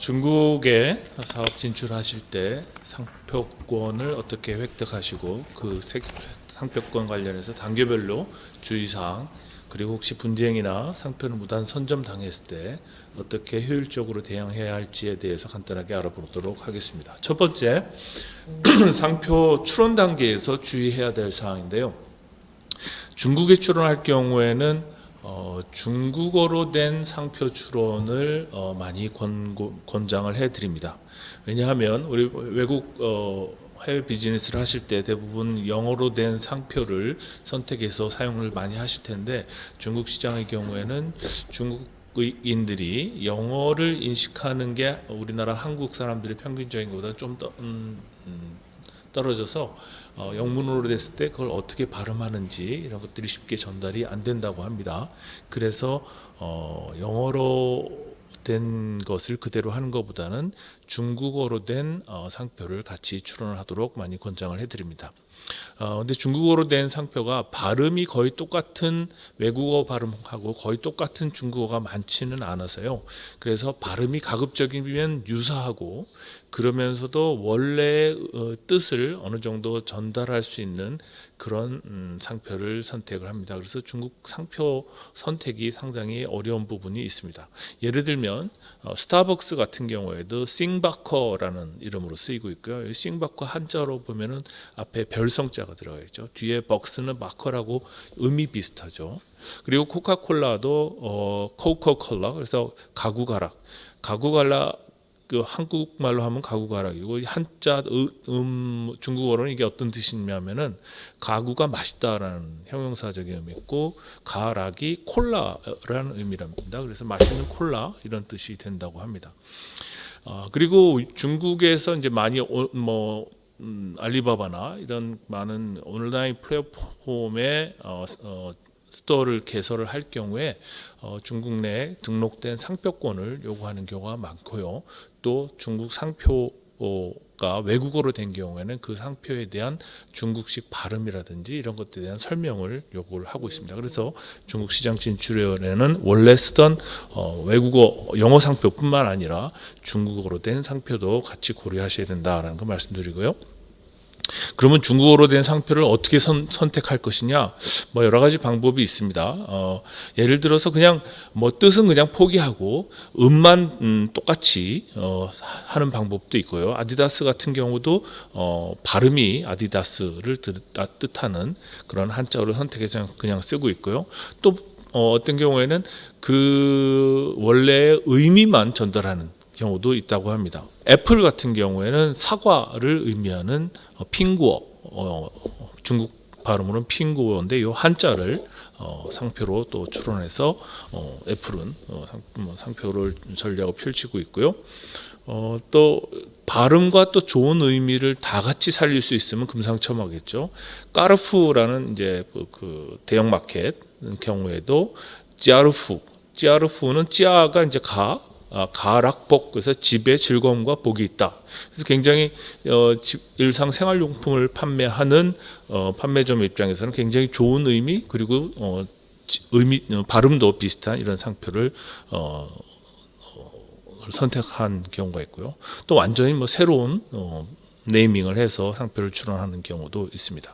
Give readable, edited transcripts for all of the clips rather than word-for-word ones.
중국에 사업 진출하실 때 상표권을 어떻게 획득하시고 그 상표권 관련해서 단계별로 주의사항, 그리고 혹시 분쟁이나 상표를 무단 선점 당했을 때 어떻게 효율적으로 대응해야 할지에 대해서 간단하게 알아보도록 하겠습니다. 첫 번째, 상표 출원 단계에서 주의해야 될 사항인데요. 중국에 출원할 경우에는 중국어로 된 상표 출원을 많이 권장을 해드립니다. 왜냐하면 우리 외국 해외 비즈니스를 하실 때 대부분 영어로 된 상표를 선택해서 사용을 많이 하실 텐데, 중국 시장의 경우에는 중국인들이 영어를 인식하는 게 우리나라 한국 사람들의 평균적인 것보다 좀 더 떨어져서 영문으로 됐을 때 그걸 어떻게 발음하는지 이런 것들이 쉽게 전달이 안 된다고 합니다. 그래서 영어로 된 것을 그대로 하는 것보다는 중국어로 된 상표를 같이 출원을 하도록 많이 권장을 해드립니다. 근데 중국어로 된 상표가 발음이 거의 똑같은 외국어 발음하고 거의 똑같은 중국어가 많지는 않아서요. 그래서 발음이 가급적이면 유사하고 그러면서도 원래의 뜻을 어느 정도 전달할 수 있는 그런 상표를 선택을 합니다. 그래서 중국 상표 선택이 상당히 어려운 부분이 있습니다. 예를 들면 스타벅스 같은 경우에도 싱바커라는 이름으로 쓰이고 있고요. 싱바커 한자로 보면은 앞에 별성자가 들어가 있죠. 뒤에 벅스는 마커라고 의미 비슷하죠. 그리고 코카콜라도 코카콜라, 그래서 가구가락 그 한국말로 하면 가구가락이고, 한자 중국어로는 이게 어떤 뜻이냐면은 가구가 맛있다라는 형용사적인 의미 있고, 가락이 콜라라는 의미랍니다. 그래서 맛있는 콜라 이런 뜻이 된다고 합니다. 그리고 중국에서 이제 많이 알리바바나 이런 많은 온라인 플랫폼에 스토어를 개설을 할 경우에 중국 내에 등록된 상표권을 요구하는 경우가 많고요. 또 중국 상표가 외국어로 된 경우에는 그 상표에 대한 중국식 발음이라든지 이런 것들에 대한 설명을 요구를 하고 있습니다. 그래서 중국 시장 진출에는 원래 쓰던 외국어 영어 상표뿐만 아니라 중국어로 된 상표도 같이 고려하셔야 된다라는 거 말씀드리고요. 그러면 중국어로 된 상표를 어떻게 선택할 것이냐? 여러 가지 방법이 있습니다. 예를 들어서 그냥 뜻은 그냥 포기하고 음만 똑같이 하는 방법도 있고요. 아디다스 같은 경우도 발음이 아디다스를 뜻하는 그런 한자어를 선택해서 그냥 쓰고 있고요. 또 어떤 경우에는 그 원래의 의미만 전달하는 경우도 있다고 합니다. 애플 같은 경우에는 사과를 의미하는 핑구어, 중국 발음으로는 핑구어인데 이 한자를 상표로 또 출원해서 애플은 상표를 전략을 펼치고 있고요. 또 발음과 또 좋은 의미를 다 같이 살릴 수 있으면 금상첨화겠죠. 까르푸라는 이제 그 대형 마켓 경우에도 찌아르푸는 찌아가 이제 가락복, 그래서 집에 즐거움과 복이 있다. 그래서 굉장히 일상 생활용품을 판매하는 판매점 입장에서는 굉장히 좋은 의미, 그리고 발음도 비슷한 이런 상표를 선택한 경우가 있고요. 또 완전히 새로운 네이밍을 해서 상표를 출원하는 경우도 있습니다.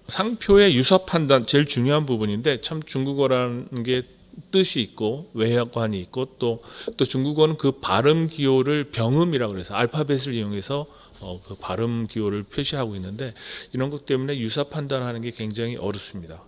상표의 유사 판단 제일 중요한 부분인데, 참 중국어라는 게 뜻이 있고 외화관이 있고 또 중국어는 그 발음 기호를 병음이라고 해서 알파벳을 이용해서 그 발음 기호를 표시하고 있는데, 이런 것 때문에 유사 판단하는 게 굉장히 어렵습니다.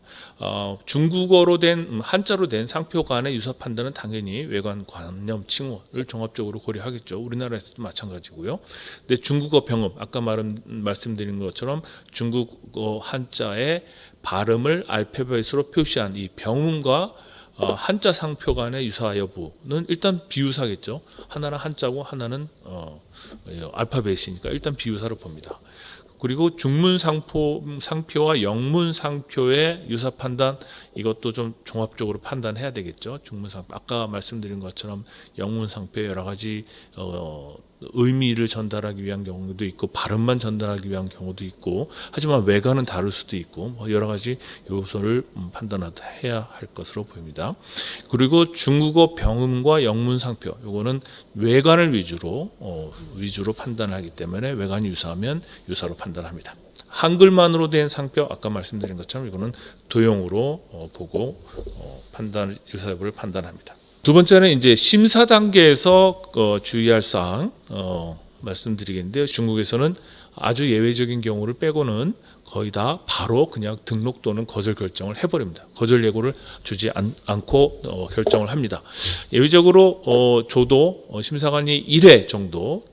중국어로 된 한자로 된 상표 간의 유사 판단은 당연히 외관, 관념, 칭호를 종합적으로 고려하겠죠. 우리나라에서도 마찬가지고요. 근데 중국어 병음, 아까 말씀드린 것처럼 중국어 한자의 발음을 알파벳으로 표시한 이 병음과 한자 상표 간의 유사 여부는 일단 비유사겠죠. 하나는 한자고 하나는 알파벳이니까 일단 비유사로 봅니다. 그리고 중문 상표와 영문 상표의 유사 판단, 이것도 좀 종합적으로 판단해야 되겠죠. 중문 상표, 아까 말씀드린 것처럼 영문 상표에 여러 가지 의미를 전달하기 위한 경우도 있고 발음만 전달하기 위한 경우도 있고 하지만 외관은 다를 수도 있고 뭐 여러 가지 요소를 판단해야 할 것으로 보입니다. 그리고 중국어 병음과 영문 상표 요거는 외관을 위주로 판단하기 때문에 외관이 유사하면 유사로 판단합니다. 한글만으로 된 상표 아까 말씀드린 것처럼 이거는 도형으로 보고 유사 여부를 판단합니다. 두 번째는 이제 심사 단계에서 주의할 사항 말씀드리겠는데요. 중국에서는 아주 예외적인 경우를 빼고는 거의 다 바로 그냥 등록 또는 거절 결정을 해버립니다. 거절 예고를 주지 않고 결정을 합니다. 예외적으로 저도 심사관이 1회 정도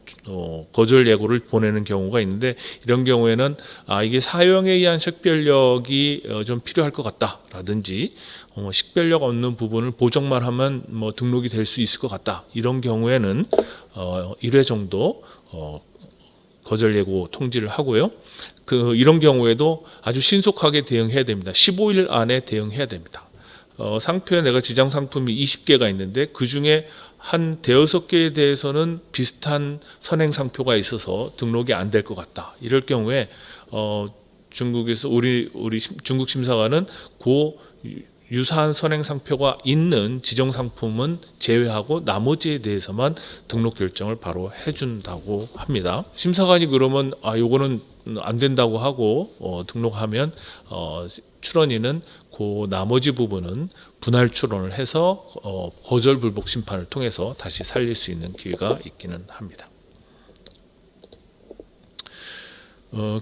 거절 예고를 보내는 경우가 있는데 이런 경우에는 이게 사용에 의한 식별력이 좀 필요할 것 같다라든지 식별력 없는 부분을 보정만 하면 뭐 등록이 될 수 있을 것 같다. 이런 경우에는 1회 정도 거절 예고 통지를 하고요. 이런 경우에도 아주 신속하게 대응해야 됩니다. 15일 안에 대응해야 됩니다. 상표에 내가 지정 상품이 20개가 있는데 그 중에 한 대여섯 개에 대해서는 비슷한 선행 상표가 있어서 등록이 안 될 것 같다. 이럴 경우에 중국에서 우리 중국 심사관은 유사한 선행 상표가 있는 지정 상품은 제외하고 나머지에 대해서만 등록 결정을 바로 해준다고 합니다. 심사관이 그러면 요거는 안 된다고 하고 등록하면 출원인은 그 나머지 부분은 분할 출원을 해서 거절 불복 심판을 통해서 다시 살릴 수 있는 기회가 있기는 합니다.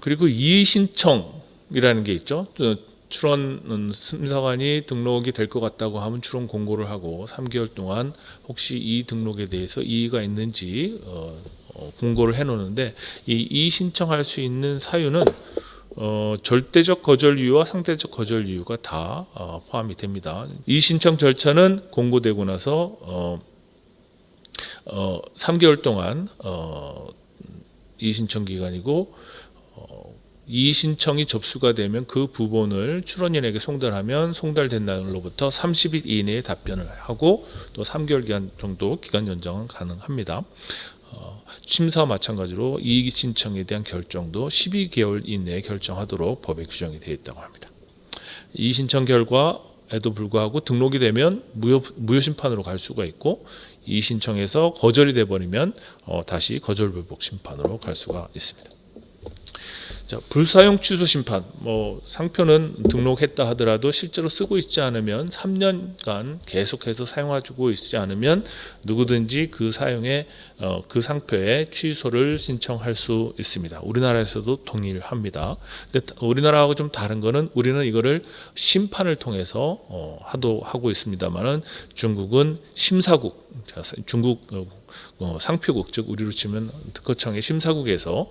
그리고 이의 신청이라는 게 있죠. 출원 심사관이 등록이 될 것 같다고 하면 출원 공고를 하고 3개월 동안 혹시 이 등록에 대해서 이의가 있는지 공고를 해놓는데 이 이의 신청할 수 있는 사유는 절대적 거절 이유와 상대적 거절 이유가 다 포함이 됩니다. 이의 신청 절차는 공고되고 나서 3개월 동안 이의 신청 기간이고 이의 신청이 접수가 되면 그 부분을 출원인에게 송달하면 송달된 날로부터 30일 이내에 답변을 하고 또 3개월 기간 정도 기간 연장은 가능합니다. 심사와 마찬가지로 이의 신청에 대한 결정도 12개월 이내에 결정하도록 법에 규정이 되어 있다고 합니다. 이의 신청 결과에도 불구하고 등록이 되면 무효 심판으로 갈 수가 있고 이의 신청에서 거절이 돼 버리면 다시 거절 불복 심판으로 갈 수가 있습니다. 자, 불사용 취소 심판. 상표는 등록했다 하더라도 실제로 쓰고 있지 않으면 3년간 계속해서 사용하고 있지 않으면 누구든지 그 사용에 그 상표에 취소를 신청할 수 있습니다. 우리나라에서도 동의를 합니다. 근데 우리나라하고 좀 다른 거는 우리는 이거를 심판을 통해서 하고 있습니다만은 중국은 심사국, 중국 상표국 즉 우리로 치면 특허청의 심사국에서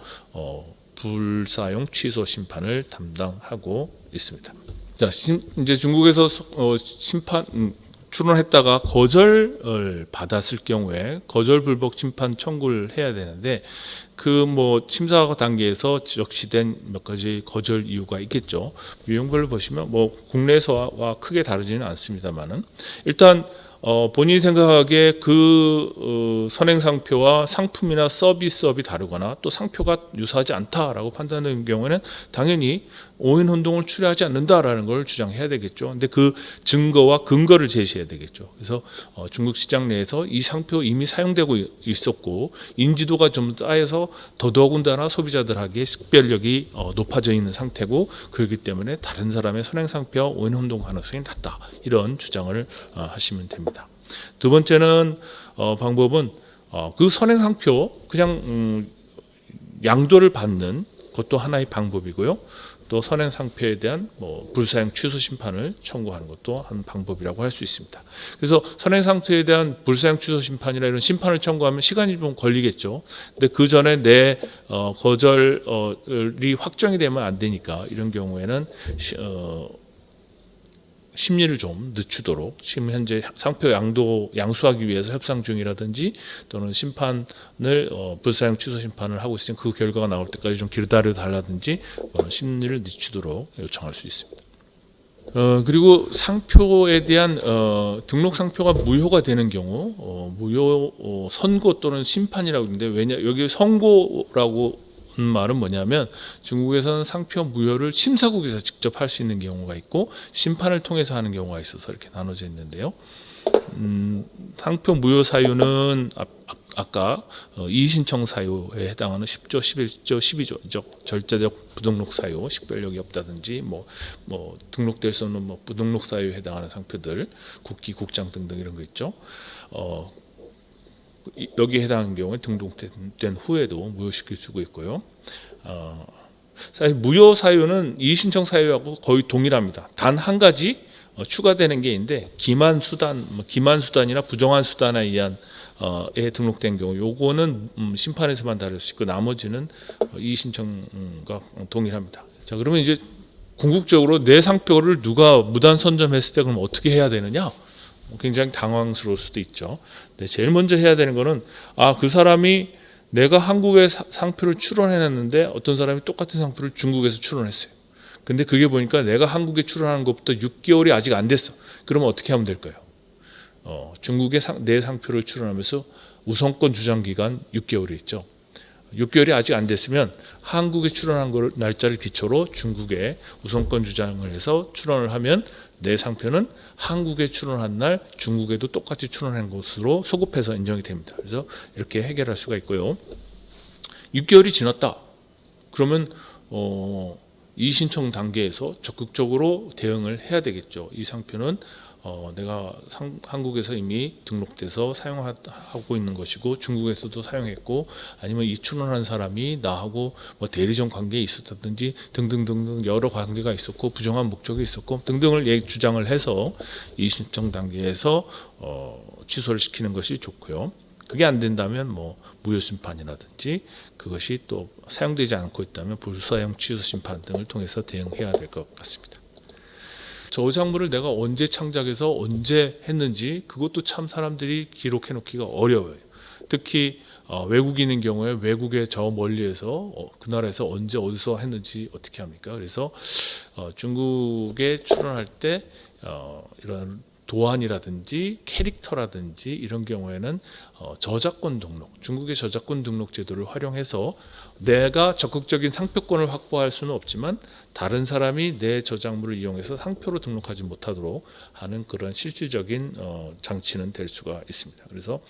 불사용 취소 심판을 담당하고 있습니다. 자, 이제 중국에서 출원했다가 거절을 받았을 경우에 거절 불복 심판 청구를 해야 되는데 심사 단계에서 적시된 몇 가지 거절 이유가 있겠죠. 유형별로 보시면 국내에서와 크게 다르지는 않습니다만은 일단 본인이 생각하기에 선행 상표와 상품이나 서비스업이 다르거나 또 상표가 유사하지 않다라고 판단하는 경우에는 당연히 오인 혼동을 추리하지 않는다라는 걸 주장해야 되겠죠. 근데 그 증거와 근거를 제시해야 되겠죠. 그래서 중국 시장 내에서 이 상표 이미 사용되고 있었고 인지도가 좀 쌓여서 더더군다나 소비자들에게 식별력이 높아져 있는 상태고 그렇기 때문에 다른 사람의 선행 상표와 오인 혼동 가능성이 낮다. 이런 주장을 하시면 됩니다. 두 번째는 방법은 그 선행 상표 그냥 양도를 받는 것도 하나의 방법이고요. 또 선행 상표에 대한 불사용 취소 심판을 청구하는 것도 한 방법이라고 할 수 있습니다. 그래서 선행 상표에 대한 불사용 취소 심판이나 이런 심판을 청구하면 시간이 좀 걸리겠죠. 근데 그 전에 내 거절이 확정이 되면 안 되니까 이런 경우에는 심리를 좀 늦추도록 지금 현재 상표 양수하기 위해서 협상 중이라든지 또는 심판을 불사용 취소 심판을 하고 있으면 그 결과가 나올 때까지 좀 기다려 달라든지 심리를 늦추도록 요청할 수 있습니다. 그리고 상표에 대한 등록 상표가 무효가 되는 경우 무효 선고 또는 심판이라고 있는데 왜냐 여기 선고라고 말은 뭐냐면 중국에서는 상표 무효를 심사국에서 직접 할 수 있는 경우가 있고 심판을 통해서 하는 경우가 있어서 이렇게 나눠져 있는데요. 상표 무효 사유는 아까 이의신청 사유에 해당하는 10조, 11조, 12조 절제적 부등록 사유, 식별력이 없다든지 뭐 등록될 수 없는 뭐 부등록 사유에 해당하는 상표들, 국기, 국장 등등 이런 거 있죠. 여기에 해당하는 경우에 등록된 후에도 무효시킬 수가 있고요. 사실 무효 사유는 이의신청 사유하고 거의 동일합니다. 단 한 가지 추가되는 게 있는데 기만 수단이나 부정한 수단에 의한 에 등록된 경우 요거는 심판에서만 다룰 수 있고 나머지는 이의신청과 동일합니다. 자 그러면 이제 궁극적으로 내 상표를 누가 무단 선점했을 때 그럼 어떻게 해야 되느냐? 굉장히 당황스러울 수도 있죠. 근데 제일 먼저 해야 되는 거는 그 사람이 내가 한국에 상표를 출원해놨는데 어떤 사람이 똑같은 상표를 중국에서 출원했어요. 근데 그게 보니까 내가 한국에 출원하는 것부터 6개월이 아직 안 됐어. 그러면 어떻게 하면 될까요? 중국에 내 상표를 출원하면서 우선권 주장 기간 6개월이 있죠. 6개월이 아직 안 됐으면 한국에 출원한 날짜를 기초로 중국에 우선권 주장을 해서 출원을 하면 내 상표는 한국에 출원한 날 중국에도 똑같이 출원한 것으로 소급해서 인정이 됩니다. 그래서 이렇게 해결할 수가 있고요. 6개월이 지났다. 그러면 이의신청 단계에서 적극적으로 대응을 해야 되겠죠. 이 상표는 내가 한국에서 이미 등록돼서 사용하고 있는 것이고 중국에서도 사용했고 아니면 이 출원한 사람이 나하고 뭐 대리점 관계에 있었다든지 등등등등 여러 관계가 있었고 부정한 목적이 있었고 등등을 주장을 해서 이의신청 단계에서 취소를 시키는 것이 좋고요. 그게 안 된다면 뭐 무효 심판이라든지 그것이 또 사용되지 않고 있다면 불사용 취소 심판 등을 통해서 대응해야 될 것 같습니다. 저작물을 내가 언제 창작해서 언제 했는지 그것도 참 사람들이 기록해 놓기가 어려워요. 특히 외국인인 경우에 외국에 저 멀리에서 그 나라에서 언제 어디서 했는지 어떻게 합니까? 그래서 중국에 출원할 때 이런 도안이라든지 캐릭터라든지 이런 경우에는 저작권 등록, 중국의 저작권 등록 제도를 활용해서 내가 적극적인 상표권을 확보할 수는 없지만 다른 사람이 내 저작물을 이용해서 상표로 등록하지 못하도록 하는 그런 실질적인 장치는 될 수가 있습니다. 그래서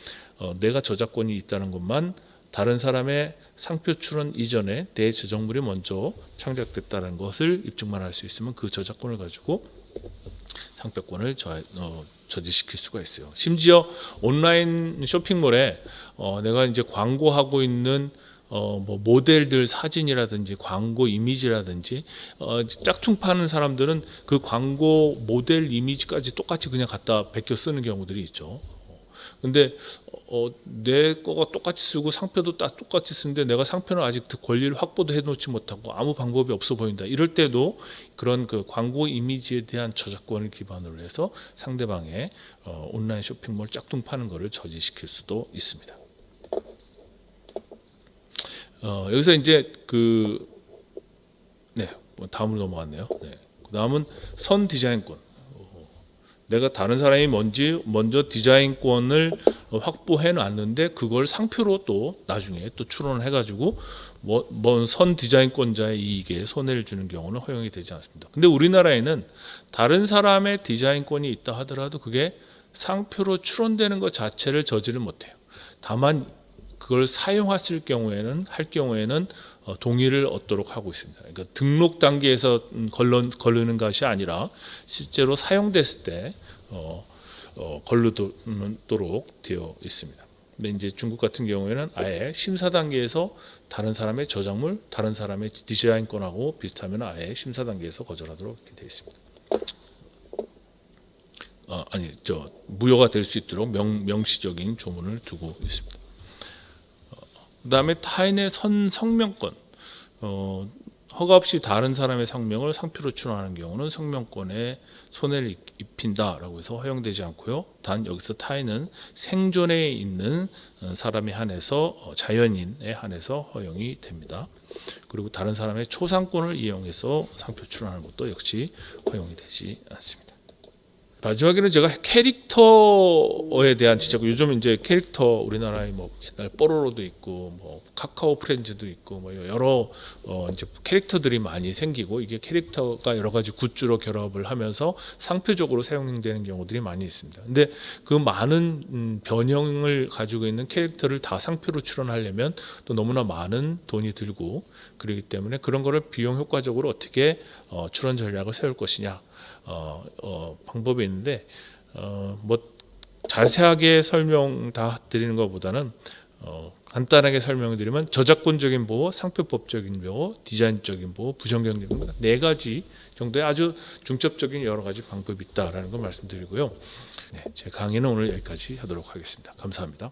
내가 저작권이 있다는 것만 다른 사람의 상표 출원 이전에 내 저작물이 먼저 창작됐다는 것을 입증만 할 수 있으면 그 저작권을 가지고 상표권을 저지시킬 수가 있어요. 심지어 온라인 쇼핑몰에 내가 이제 광고하고 있는 뭐 모델들 사진이라든지 광고 이미지라든지 짝퉁 파는 사람들은 그 광고 모델 이미지까지 똑같이 그냥 갖다 베껴 쓰는 경우들이 있죠. 근데 내 거가 똑같이 쓰고 상표도 딱 똑같이 쓰는데 내가 상표는 아직 권리를 확보도 해놓지 못하고 아무 방법이 없어 보인다. 이럴 때도 그런 그 광고 이미지에 대한 저작권을 기반으로 해서 상대방의 온라인 쇼핑몰 짝퉁 파는 거를 저지시킬 수도 있습니다. 여기서 이제 다음으로 넘어갔네요. 다음은 선 디자인권. 내가 다른 사람이 먼저 디자인권을 확보해 놨는데 그걸 상표로 또 나중에 또 출원을 해가지고 선 디자인권자의 이익에 손해를 주는 경우는 허용이 되지 않습니다. 근데 우리나라에는 다른 사람의 디자인권이 있다 하더라도 그게 상표로 출원되는 것 자체를 저지를 못해요. 다만 그걸 사용하실 경우에는 동의를 얻도록 하고 있습니다. 그러니까 등록 단계에서 걸르는 것이 아니라 실제로 사용됐을 때 걸르도록 되어 있습니다. 근데 이제 중국 같은 경우에는 아예 심사 단계에서 다른 사람의 저작물, 다른 사람의 디자인권하고 비슷하면 아예 심사 단계에서 거절하도록 이렇게 되어 있습니다. 무효가 될 수 있도록 명시적인 조문을 두고 있습니다. 그다음에 타인의 성명권, 허가 없이 다른 사람의 성명을 상표로 출원하는 경우는 성명권에 손해를 입힌다라고 해서 허용되지 않고요. 단 여기서 타인은 생존에 있는 사람에 한해서 자연인에 한해서 허용이 됩니다. 그리고 다른 사람의 초상권을 이용해서 상표 출원하는 것도 역시 허용이 되지 않습니다. 마지막에는 제가 캐릭터에 대한 지적. 요즘 이제 캐릭터 우리나라에 뭐 옛날 뽀로로도 있고 뭐 카카오 프렌즈도 있고 뭐 여러 이제 캐릭터들이 많이 생기고 이게 캐릭터가 여러 가지 굿즈로 결합을 하면서 상표적으로 사용되는 경우들이 많이 있습니다. 근데 그 많은 변형을 가지고 있는 캐릭터를 다 상표로 출원하려면 또 너무나 많은 돈이 들고 그렇기 때문에 그런 거를 비용 효과적으로 어떻게 출원 전략을 세울 것이냐. 방법이 있는데 뭐 자세하게 설명 다 드리는 것보다는 간단하게 설명드리면 저작권적인 보호, 상표법적인 보호, 디자인적인 보호, 부정경쟁 보호 4가지 정도의 아주 중첩적인 여러 가지 방법이 있다라는 걸 말씀드리고요. 네, 제 강의는 오늘 여기까지 하도록 하겠습니다. 감사합니다.